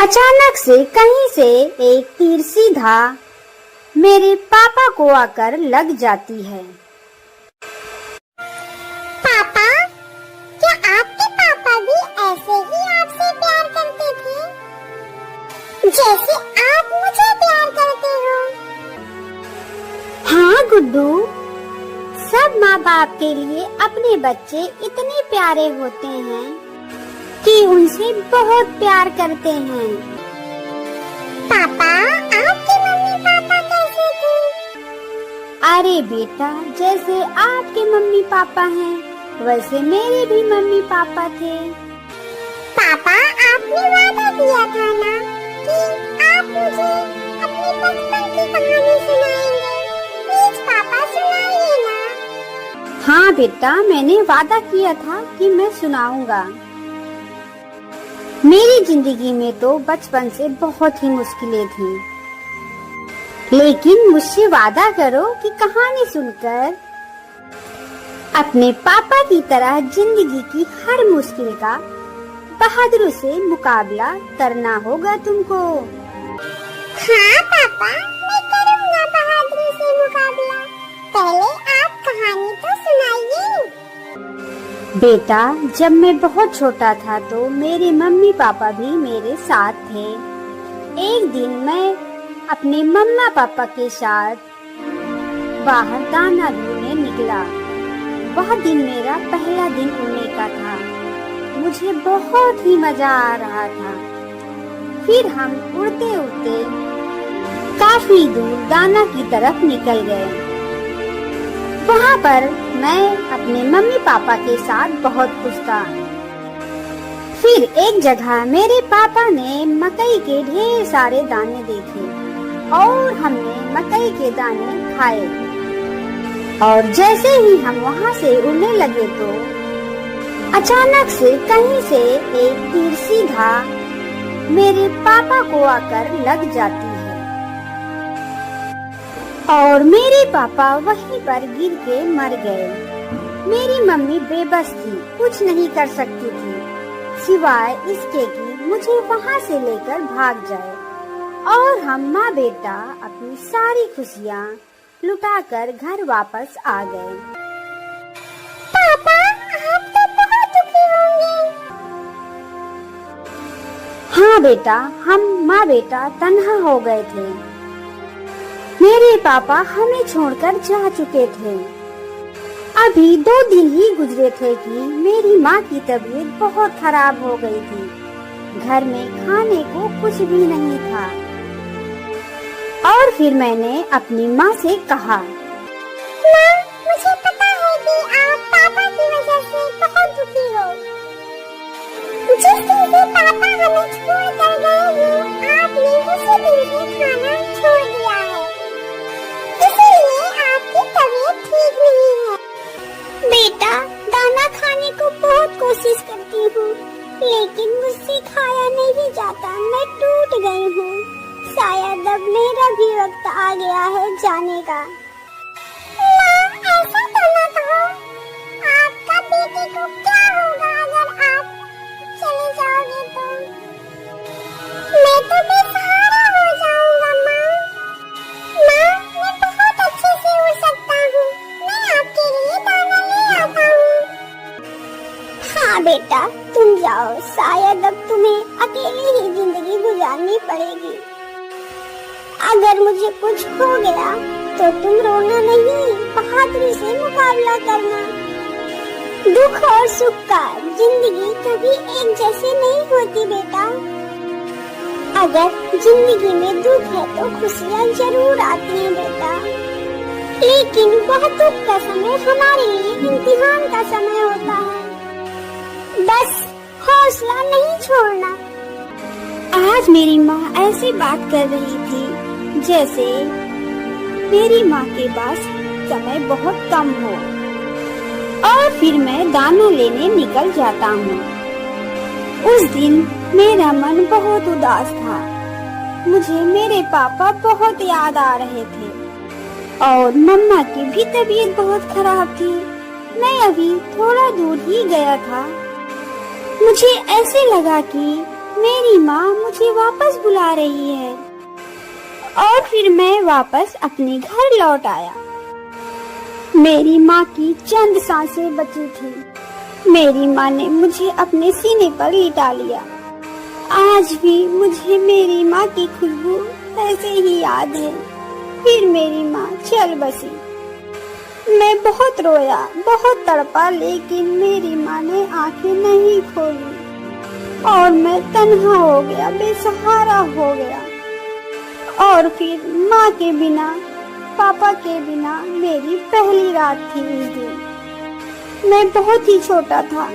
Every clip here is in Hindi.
अचानक से कहीं से एक तीर सीधा मेरे पापा को आकर लग जाती है। पापा, क्या आपके पापा भी ऐसे ही आपसे प्यार करते थे, जैसे आप मुझे प्यार करते हो? हाँ गुड्डू, सब माँ बाप के लिए अपने बच्चे इतने प्यारे होते हैं कि उनसे बहुत प्यार करते हैं। पापा, आपके मम्मी पापा कैसे थे? अरे बेटा, जैसे आपके मम्मी पापा हैं, वैसे मेरे भी मम्मी पापा थे। पापा, आपने वादा किया था ना कि आप मुझे अपने बचपन की कहानी सुनाएंगे। प्लीज पापा, सुनाइए ना। हाँ बेटा, मैंने वादा किया था कि मैं सुनाऊंगा। मेरी जिंदगी में तो बचपन से बहुत ही मुश्किलें थी, लेकिन मुझसे वादा करो कि कहानी सुनकर अपने पापा की तरह जिंदगी की हर मुश्किल का बहादुरी से मुकाबला करना होगा तुमको। हाँ पापा, मैं करूँगा बहादुरी से मुकाबला। पहले आप कहानी तो सुनाइए। बेटा, जब मैं बहुत छोटा था तो मेरे मम्मी पापा भी मेरे साथ थे। एक दिन मैं अपने मम्मा पापा के साथ बाहर दाना ढूंढने निकला। वह दिन मेरा पहला दिन उड़ने का था। मुझे बहुत ही मजा आ रहा था। फिर हम उड़ते उड़ते काफी दूर दाना की तरफ निकल गए। वहाँ पर मैं अपने मम्मी पापा के साथ बहुत खुश था। फिर एक जगह मेरे पापा ने मकई के ढेर सारे दाने देखे और हमने मकई के दाने खाए। और जैसे ही हम वहाँ से उड़ने लगे तो अचानक से कहीं से एक तीर सीधा मेरे पापा को आकर लग जाती है और मेरे पापा वहीं पर गिर के मर गए। मेरी मम्मी बेबस थी, कुछ नहीं कर सकती थी सिवाय इसके कि मुझे वहाँ से लेकर भाग जाए और हम माँ बेटा अपनी सारी खुशियाँ लुटाकर घर वापस आ गए। पापा, आप तो बहुत दुखी होंगे। हाँ बेटा, हम माँ बेटा तन्हा हो गए थे। मेरे पापा हमें छोड़कर जा चुके थे। अभी 2 दिन ही गुजरे थे कि मेरी माँ की तबीयत बहुत खराब हो गई थी। घर में खाने को कुछ भी नहीं था। और फिर मैंने अपनी माँ से कहा, माँ, मुझे पता है कि आप पापा की वजह से बहुत दुखी हो। जिस दिन से पापा हमें छोड़ कर गए हैं, आपने उसी दिन से खाना छोड़ दिया है, इसीलिए आपकी तबीयत ठीक नहीं है। बेटा, दाना खाने को बहुत कोशिश करती हूँ, लेकिन मुझसे खाया नहीं जाता। मैं टूट गई हूँ। शायद अब मेरा भी वक्त आ गया है जाने का। माँ, ऐसा तो न कहो। आपका बेटे को क्या होगा अगर आप चले जाओगे तो? मैं तो बेसहारा हो जाऊंगा माँ। माँ, मैं बहुत अच्छे से उड़ सकता हूँ। मैं आपके लिए दाना ले आता हूँ। हाँ बेटा, तुम जाओ। शायद अब तुम्हें अकेले ही जिंदगी गुजारनी पड़ेगी। अगर मुझे कुछ हो गया तो तुम रोना नहीं, बहादुरी से मुकाबला करना। दुख और सुख का जिंदगी कभी एक जैसे नहीं होती बेटा। अगर जिंदगी में दुख है तो खुशियाँ जरूर आती हैं बेटा, लेकिन वह दुख का समय हमारे लिए इम्तिहान का समय होता है। बस हौसला नहीं छोड़ना। आज मेरी माँ ऐसी बात कर रही थी जैसे मेरी माँ के पास समय बहुत कम हो। और फिर मैं दाना लेने निकल जाता हूँ। उस दिन मेरा मन बहुत उदास था। मुझे मेरे पापा बहुत याद आ रहे थे और मम्मा की भी तबीयत बहुत खराब थी। मैं अभी थोड़ा दूर ही गया था। मुझे ऐसे लगा कि मेरी माँ मुझे वापस बुला रही है। और फिर मैं वापस अपने घर लौट आया। मेरी माँ की चंद सांसें बची थी। मेरी माँ ने मुझे अपने सीने पर लिटा लिया। आज भी मुझे मेरी माँ की खुशबू ऐसे ही याद है। फिर मेरी माँ चल बसी। मैं बहुत रोया, बहुत तड़पा, लेकिन मेरी माँ ने आंखें नहीं खोली और मैं तन्हा हो गया, बेसहारा हो गया। और फिर माँ के बिना, पापा के बिना मेरी पहली रात थी उस दिन। मैं बहुत ही छोटा था।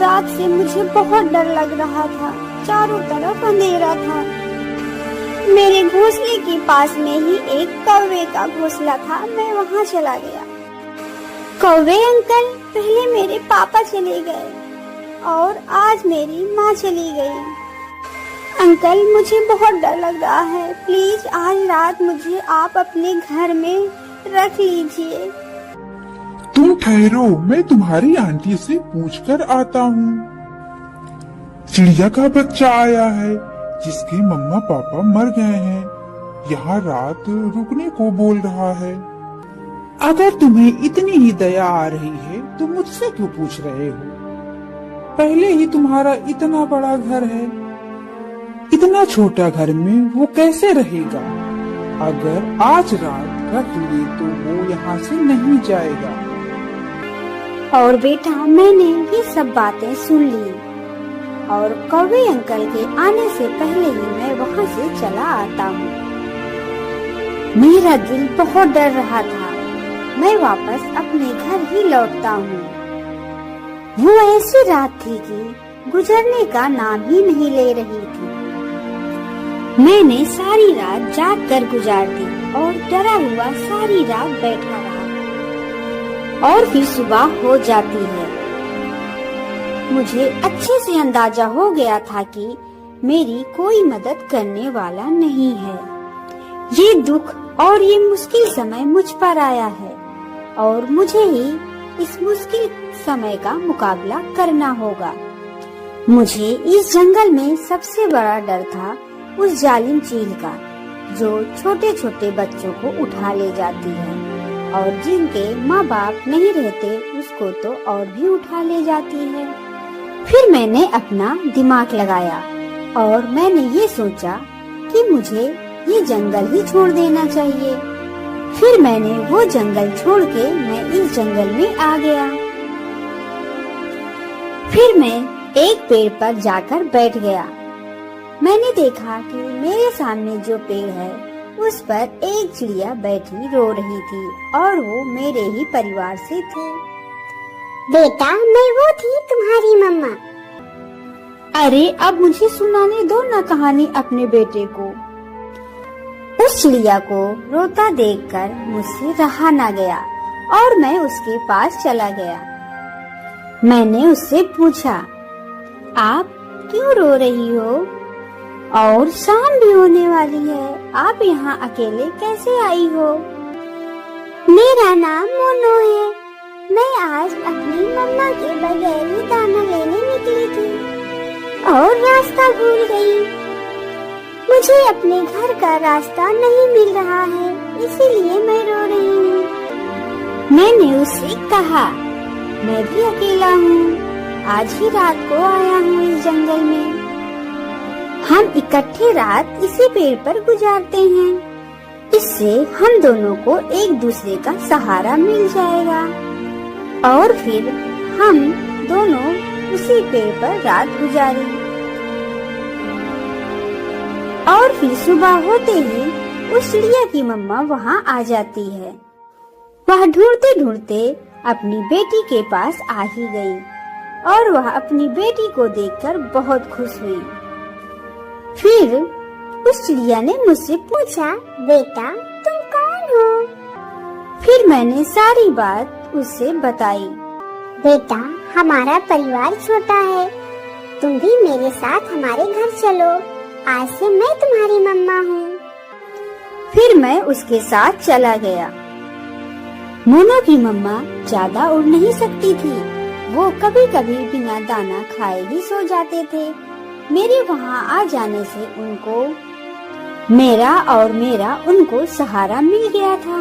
रात से मुझे बहुत डर लग रहा था। चारों तरफ अंधेरा था। मेरे घोंसले के पास में ही एक कौवे का घोंसला था। मैं वहाँ चला गया। कौवे अंकल, पहले मेरे पापा चले गए और आज मेरी माँ चली गई। अंकल, मुझे बहुत डर लग रहा है। प्लीज आज रात मुझे आप अपने घर में रख लीजिए। तुम ठहरो, मैं तुम्हारी आंटी से पूछकर आता हूँ। चिड़िया का बच्चा आया है जिसके मम्मा पापा मर गए हैं। यहाँ रात रुकने को बोल रहा है। अगर तुम्हें इतनी ही दया आ रही है तो मुझसे क्यों पूछ रहे हो? पहले ही तुम्हारा इतना बड़ा घर है। इतना छोटा घर में वो कैसे रहेगा? अगर आज रात रख ली तो वो यहाँ से नहीं जाएगा। और बेटा, मैंने ये सब बातें सुन ली और कौवे अंकल के आने से पहले ही मैं वहाँ से चला आता हूँ। मेरा दिल बहुत डर रहा था। मैं वापस अपने घर ही लौटता हूँ। वो ऐसी रात थी कि गुजरने का नाम ही नहीं ले रही थी। मैंने सारी रात जाग कर गुजार दी और डरा हुआ सारी रात बैठा रहा। और फिर सुबह हो जाती है। मुझे अच्छे से अंदाजा हो गया था कि मेरी कोई मदद करने वाला नहीं है। ये दुख और ये मुश्किल समय मुझ पर आया है और मुझे ही इस मुश्किल समय का मुकाबला करना होगा। मुझे इस जंगल में सबसे बड़ा डर था उस जालिम चील का, जो छोटे छोटे बच्चों को उठा ले जाती है और जिनके माँ बाप नहीं रहते उसको तो और भी उठा ले जाती है। फिर मैंने अपना दिमाग लगाया और मैंने ये सोचा कि मुझे ये जंगल ही छोड़ देना चाहिए। फिर मैंने वो जंगल छोड़ के मैं इस जंगल में आ गया। फिर मैं एक पेड़ पर जाकर बैठ गया। मैंने देखा कि मेरे सामने जो पेड़ है उस पर एक चिड़िया बैठी रो रही थी और वो मेरे ही परिवार से थी। बेटा, मैं वो थी तुम्हारी मम्मा। अरे, अब मुझे सुनाने दो ना कहानी अपने बेटे को। उस चिड़िया को रोता देखकर मुझसे रहा ना गया और मैं उसके पास चला गया। मैंने उससे पूछा, आप क्यों रो रही हो? और शाम भी होने वाली है, आप यहाँ अकेले कैसे आई हो? मेरा नाम मोनो है। मैं आज अपनी मम्मा के बगैर ही दाना लेने निकली थी और रास्ता भूल गई। मुझे अपने घर का रास्ता नहीं मिल रहा है, इसीलिए मैं रो रही हूँ। मैंने उससे कहा, मैं भी अकेला हूँ, आज ही रात को आया हूँ इस जंगल में। हम इकट्ठे रात इसी पेड़ पर गुजारते हैं। इससे हम दोनों को एक दूसरे का सहारा मिल जाएगा और फिर हम दोनों उसी पेड़ पर रात गुजारी। और फिर सुबह होते ही उस चिड़िया की मम्मा वहाँ आ जाती है। वह ढूंढते ढूंढते अपनी बेटी के पास आ ही गई और वह अपनी बेटी को देखकर बहुत खुश हुई। फिर उस चिड़िया ने मुझसे पूछा, बेटा, तुम कौन हो? फिर मैंने सारी बात उससे बताई। बेटा, हमारा परिवार छोटा है, तुम भी मेरे साथ हमारे घर चलो। आज से मैं तुम्हारी मम्मा हूँ। फिर मैं उसके साथ चला गया। मोनो की मम्मा ज्यादा उड़ नहीं सकती थी। वो कभी कभी बिना दाना खाए ही सो जाते थे। मेरे वहाँ आ जाने से मेरा उनको सहारा मिल गया था।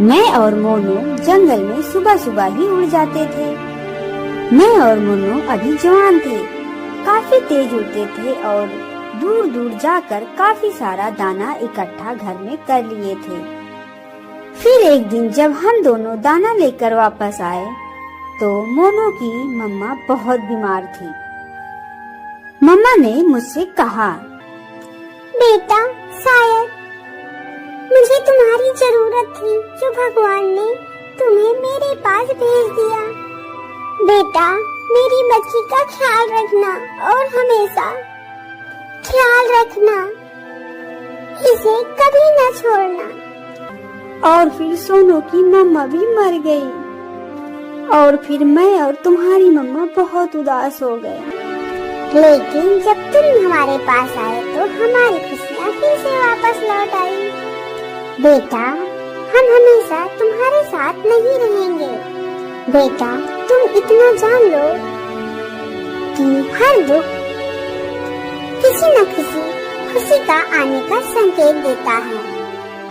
मैं और मोनू जंगल में सुबह सुबह ही उड़ जाते थे। मैं और मोनू अभी जवान थे, काफी तेज उड़ते थे और दूर दूर जाकर काफी सारा दाना इकट्ठा घर में कर लिए थे। फिर एक दिन जब हम दोनों दाना लेकर वापस आए तो मोनू की मम्मा बहुत बीमार थी। मम्मा ने मुझसे कहा, बेटा, शायद मुझे तुम्हारी जरूरत थी जो भगवान ने तुम्हें मेरे पास भेज दिया। बेटा, मेरी बच्ची का ख्याल रखना और हमेशा ख्याल रखना, इसे कभी न छोड़ना। और फिर सोनू की मम्मा भी मर गई और फिर मैं और तुम्हारी मम्मा बहुत उदास हो गए। लेकिन जब तुम हमारे पास आए तो हमारी खुशियाँ फिर से वापस लौट आई। बेटा, हम हमेशा तुम्हारे साथ नहीं रहेंगे। बेटा, तुम इतना जान लो कि हर दुख किसी न किसी खुशी का आने का संकेत देता है।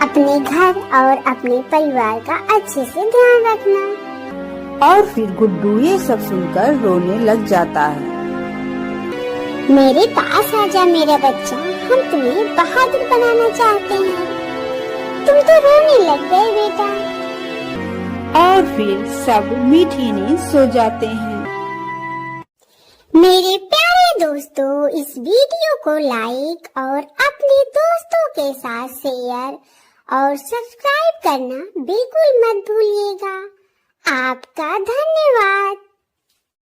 अपने घर और अपने परिवार का अच्छे से ध्यान रखना। और फिर गुड्डू ये सब सुनकर रोने लग जाता है। मेरे पास आजा मेरा बच्चा, हम तुम्हें बहादुर बनाना चाहते हैं। तुम तो रोने लग गए बेटा। और फिर सब मीठी नींद सो जाते हैं। मेरे प्यारे दोस्तों, इस वीडियो को लाइक और अपने दोस्तों के साथ शेयर और सब्सक्राइब करना बिल्कुल मत भूलिएगा। आपका धन्यवाद।